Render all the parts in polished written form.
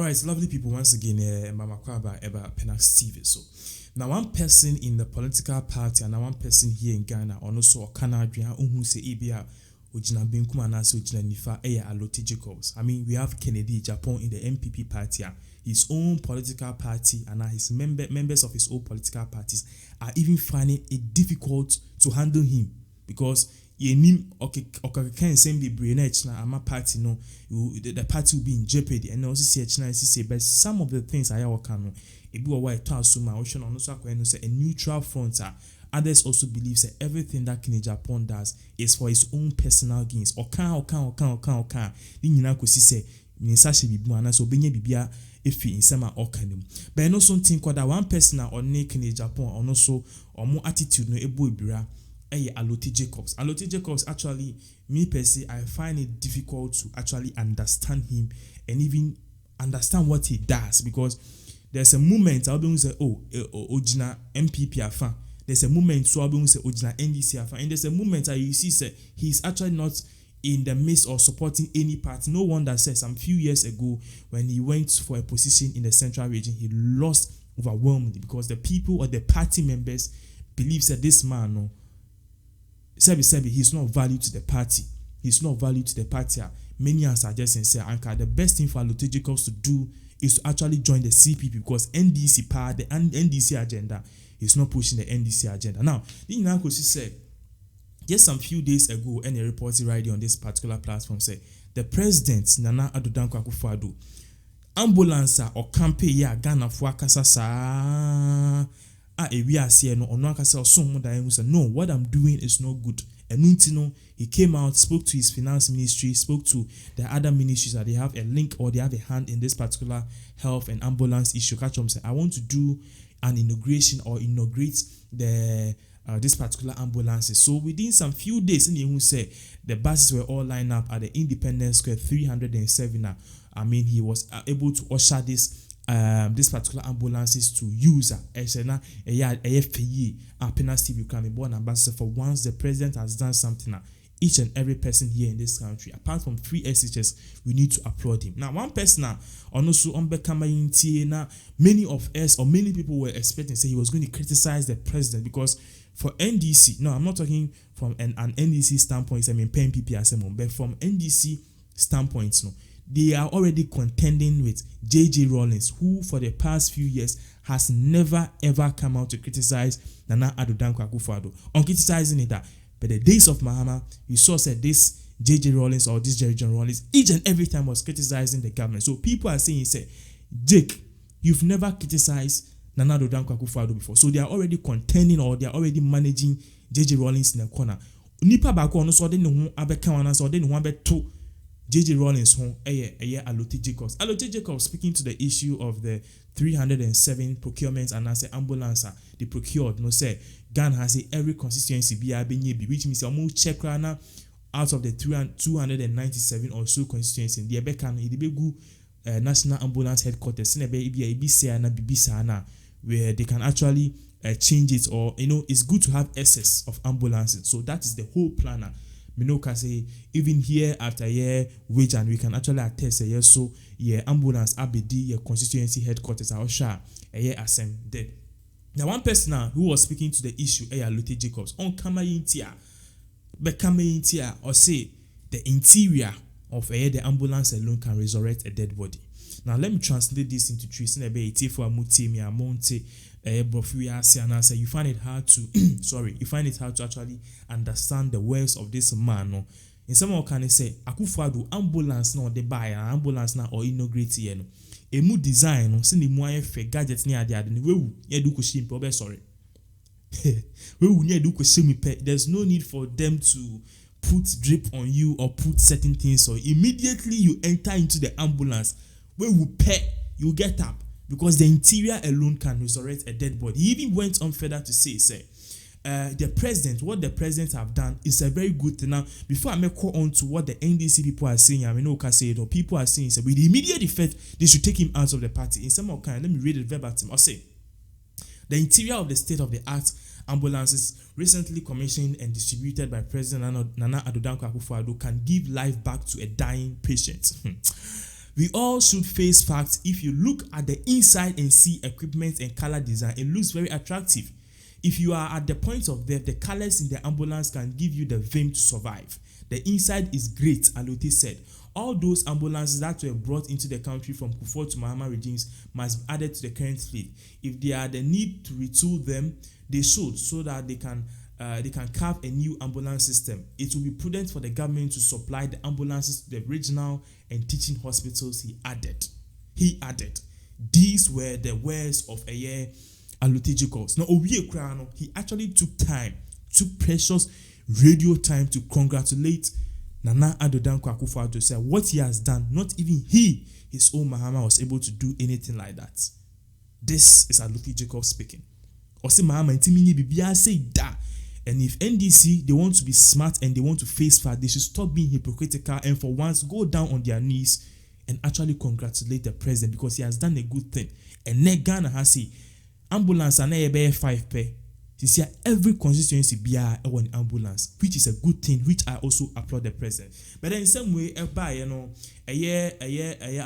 Alright, lovely people, once again, Mama Kwaba Eba Pinax TV. So, now one person in the political party and now one person here in Ghana, and also Canada, who say Ebia, Ujina Binkuma Naso Ujina Nifa, Allotey Jacobs. I mean, we have Kennedy Japan in the MPP party, his own political party, and his members of his own political parties are even finding it difficult to handle him because can send be brainage na ama party no the party will be in jeopardy and also say but some of the things I can no ebi wo why to assume ocean on so akwa no say a neutral front others also believe say everything that Kennedy Japan does is for his own personal gains okan ni nyina kosi say minisa she bibi ana so benye bibia efi insema okanim but no something called that one person on Kennedy Japan on also omo attitude no ebo ebira Allotey Jacobs. Allotey Jacobs, actually, me per se, I find it difficult to actually understand him and even understand what he does because there's a moment I'll be able to say, Ojina MPP afa. There's a moment so I'll be able to say Ojina NDC afa. And there's a moment you see say he's actually not in the midst of supporting any party. No wonder says some few years ago when he went for a position in the central region, he lost overwhelmingly because the people or the party members believe that this man no. Sebi, he's not value to the party. He's not value to the party. Many are suggesting say, Anka, the best thing for Allotey Jacobs to do is to actually join the CPP because NDC power, the NDC agenda is not pushing the NDC agenda. Now, the Inankosi said, just some few days ago, any reported right on this particular platform said, the president, Nana Addo Akuffo Addo, ambulance or campaign ya Ghana fuakasa sa. We are saying no, what I'm doing is not good. And he came out, spoke to his finance ministry, spoke to the other ministries that they have a link or they have a hand in this particular health and ambulance issue. I want to do an inauguration or inaugurate the this particular ambulances. So within some few days, who say the buses were all lined up at the Independence Square 307. I mean, he was able to usher this particular ambulances to use Pinax TV can be born ambassador for once the president has done something. Each and every person here in this country, apart from 3 SHS, we need to applaud him. Now, one person also on many of us or many people were expecting say he was going to criticize the president because for NDC, no, I'm not talking from an NDC standpoint, I mean PNPP, but from NDC standpoint, no. They are already contending with JJ Rawlings, who for the past few years has never ever come out to criticize Nana Addo Akuffo Addo. On criticizing it, but the days of Maha, you saw said this JJ Rawlings or this Jerry John Rawlings each and every time was criticizing the government. So people are saying, say, Jake, you've never criticized Nana Addo Akuffo Addo before. So they are already contending or they are already managing JJ Rawlings in the corner. Nipa bako no so de ne ho abeka wana so de ne ho abeto JJ Rawlings home Allotey Jacobs. Allotey Jacobs speaking to the issue of the 307 procurements and as ambulance they procured. No say Ghana has every constituency be which means almost check rana out of the 297 or so constituencies. The Bekan Idibegu National Ambulance Headquarters where they can actually change it or it's good to have excess of ambulances. So that is the whole planner. Minoka say even here after year which and we can actually attest a year so ambulance ABD your constituency headquarters are sure a year asem dead. Now one person who was speaking to the issue Allotey Jacobs on Kamaintia or say the interior of the ambulance alone can resurrect a dead body. Now let me translate this into trees you find it hard to you find it hard to actually understand the words of this man. No? In some can say Akuffo Addo ambulance no they buy an ambulance now or inaugurate here no. A new design no send the more gadgets near the other we do kushim sorry. There's no need for them to put drip on you or put certain things so immediately you enter into the ambulance where you pay you get up. Because the interior alone can resurrect a dead body. He even went on further to say, what the president have done is a very good thing. Now, before I may call on to what the NDC people are saying, I mean, okay, say it, or people are saying, with the immediate effect, they should take him out of the party. In some kind, let me read it verbatim. I'll say, the interior of the state-of-the-art ambulances recently commissioned and distributed by President Nana Addo Akuffo Addo can give life back to a dying patient. We all should face facts. If you look at the inside and see equipment and color design, it looks very attractive. If you are at the point of death, the colors in the ambulance can give you the vim to survive. The inside is great, Allotey said. All those ambulances that were brought into the country from Akuffo to Maha regimes must be added to the current fleet. If there are the need to retool them, they should, so that they can carve a new ambulance system. It will be prudent for the government to supply the ambulances to the regional and teaching hospitals, he added. These were the words of Allotey Jacobs. Now, he actually took precious radio time to congratulate Nana Addo Akuffo Addo, say what he has done. Not even his own Mahama, was able to do anything like that. This is Allotey Jacobs speaking. Or say Mahama intimini bibia say da. And if NDC, they want to be smart and they want to face fact, they should stop being hypocritical and for once go down on their knees and actually congratulate the president because he has done a good thing. And Ghana has say ambulance and 5 pay. You see, every constituency be an ambulance, which is a good thing, which I also applaud the president. But then in some way,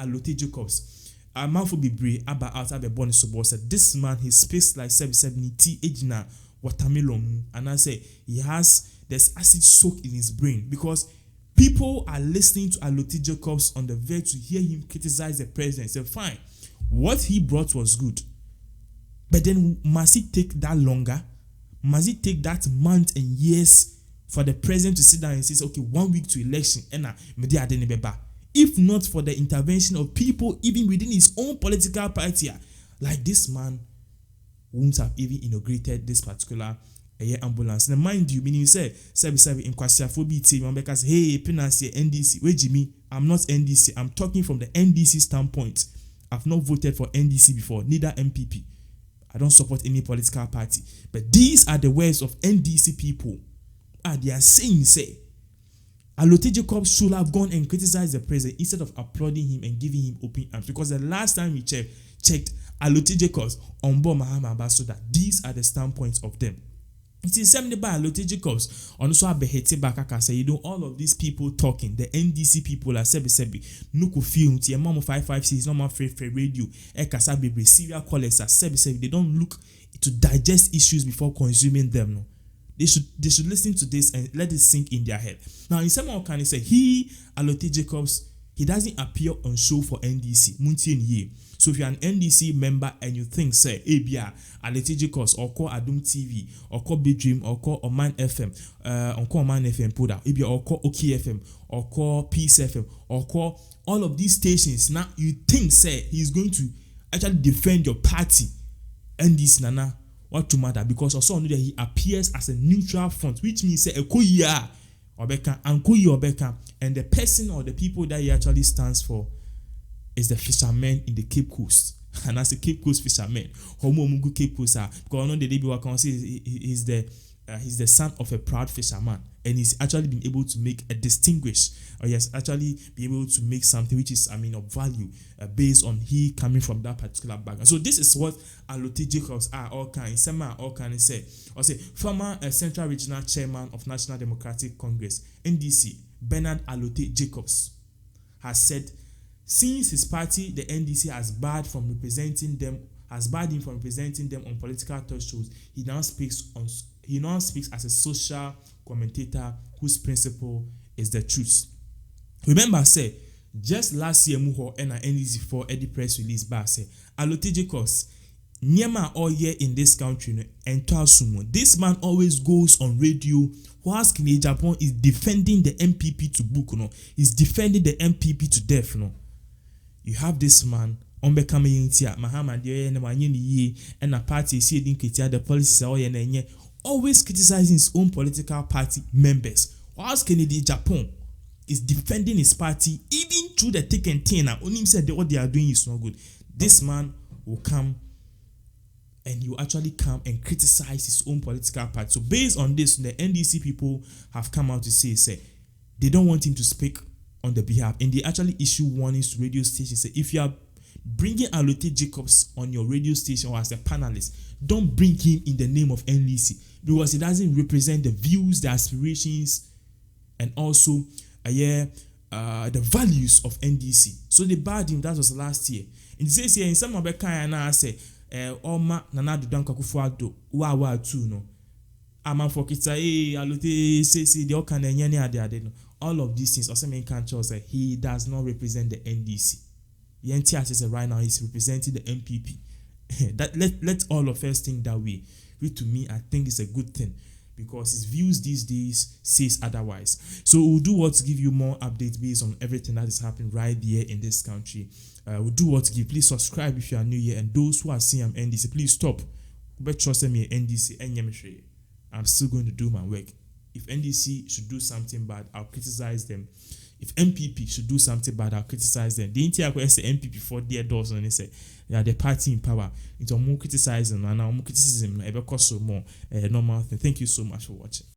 Allotey Jacobs, a man for be brave about out of the bonus support said this man, he speaks like 70 age watermelon, and I say there's acid soaked in his brain because people are listening to Allotey Jacobs on the verge to hear him criticize the president. Say, fine, what he brought was good, but then must it take that longer? Must it take that month and years for the president to sit down and say, okay, 1 week to election, if not for the intervention of people even within his own political party, like this man won't have even inaugurated this particular ambulance. Now, mind you, meaning you say, in Kwasiafo because hey, Pinax NDC, wait, Jimmy, I'm not NDC. I'm talking from the NDC standpoint. I've not voted for NDC before, neither MPP. I don't support any political party. But these are the words of NDC people. They are saying, Allotey Jacobs should have gone and criticized the president instead of applauding him and giving him open arms. Because the last time we checked Allotey Jacobs on board Maha so that these are the standpoints of them. It is something by Allotey Jacobs on also behete back say all of these people talking, the NDC people are sebi nuku film ti mom 556 normal free radio kasa bebre serial callers are sebi they don't look to digest issues before consuming them. No, they should listen to this and let it sink in their head. Now in some kind of say Allotey Jacobs, he doesn't appear on show for NDC Muntie. So if you're an NDC member and you think, say, ABR, Allotey Jacobs, or call Adum TV, or call Big Dream, or call Oman FM, or call Oman FM, or call OK FM, or call Peace FM, or call all of these stations, now you think, say, he's going to actually defend your party, NDC, Nana, what to matter? Because also know that he appears as a neutral front, which means, say, Ekoya, Obeka, Ankoyi Obeka, and the person or the people that he actually stands for is the fishermen in the Cape Coast. And as a Cape Coast fisherman, Homo Mungu Cape Coast, because I know the DB can say he's the son of a proud fisherman, and he's actually been able to make a distinguished, or he has actually been able to make something which is, of value based on he coming from that particular background. So this is what Allotey Jacobs say, or say former Central Regional Chairman of National Democratic Congress (NDC) Bernard Allotey Jacobs has said. Since his party, the NDC, has barred him from representing them on political talk shows, he now speaks as a social commentator whose principle is the truth. Remember, just last year, Muho and NDC for Eddie press release bar say Allotey Jacobs, Nyama all year in this country, and Sumo. This man always goes on radio. Whilst Kine Japan is defending the MPP to book, he's defending the MPP to death, You have this man on becoming Mahama and a party the policies always criticizing his own political party members. Whilst Kennedy Japan is defending his party even through the thick and thin, only him said what they are doing is not good. This man will come and he will actually come and criticize his own political party. So based on this, the NDC people have come out to say they don't want him to speak on the behalf, and they actually issue warnings to radio stations. Say if you are bringing Allotey Jacobs on your radio station or as a panelist, don't bring him in the name of NDC because he doesn't represent the views, the aspirations, and also the values of NDC. So they barred him. That was last year. In this year, in some of the kind, I say, Oma Nana Dudan Akuffo Addo, wa too no. Aman for kita Allotey say the Okan and all of these things. Also, main country say he does not represent the NDC. The NTS says right now he's representing the MPP. That let all of us think that way. Which to me, I think it's a good thing, because his views these days says otherwise. So we'll do what to give you more updates based on everything that is happening right here in this country. We'll do what to give. Please subscribe if you are new here, and those who are seeing I'm NDC, please stop. But trust me, NDC and I'm still going to do my work. If NDC should do something bad, I'll criticize them. If MPP should do something bad, I'll criticize them. The entire say MPP for their doors and they say the party in power. Into more criticizing and more criticism, ever cost so more normal thing. Thank you so much for watching.